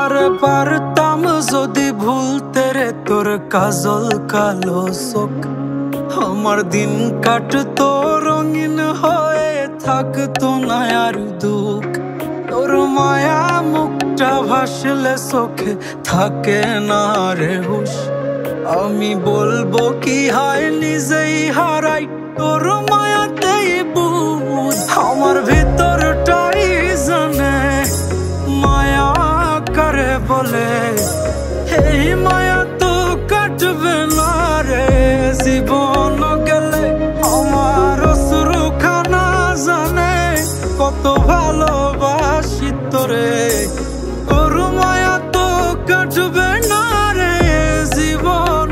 আরে পারতাম যদি ভুলতে রে তোর কাজল কালো চোখ, আমার দিন কাটতো রঙিন হয়ে, থাকতো না আর দুঃখ। তোর মায়া মুখটা ভাসলে চোখে থাকে না রে হুশ। আমি বলবো কি হয় নিজেই হারাই তোর মায়াতেই বুঝ। আমার ভিতরটাই জানে মায়া কারে বলে, এই মায়া তো কাটবে না রে জীবন গেলে। আমার অশ্রুখানা জানে কত ভালোবাসি তোরে, তোর মায়া তো কাটবে না রে জীবন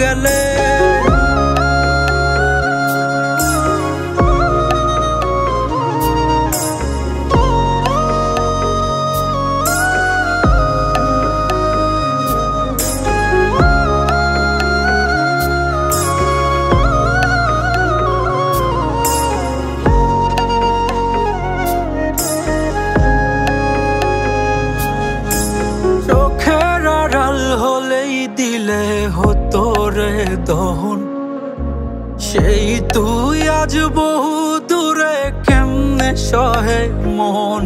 গেলে। দিলে হতো রে দহন, সেই তুই আজ বহু দূরে কেমনে সহে মন।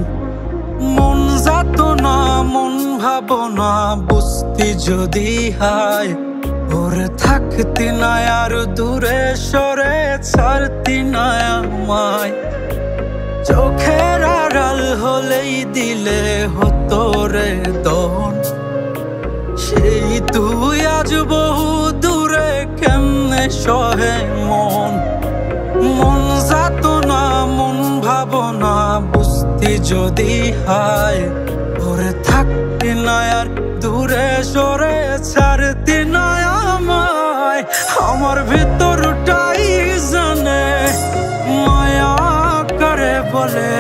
মন যাত না মন ভাবনা বুঝতি যদি হায়, ওরে থাকতি না আর দূরে সরে ছাড়তি না আমায়। চোখের আড়াল হলেই দিলে হতো রে দহন, সেই তুই আজ বহু দূরে কেমনে সহে মন। মন যাত না মন ভাবনা বুঝতি যদি হায়, ওরে থাকতি না আর দূরে সরে ছাড়তি না আমায়। আমার ভিতরটাই জানে মায়া কারে বলে,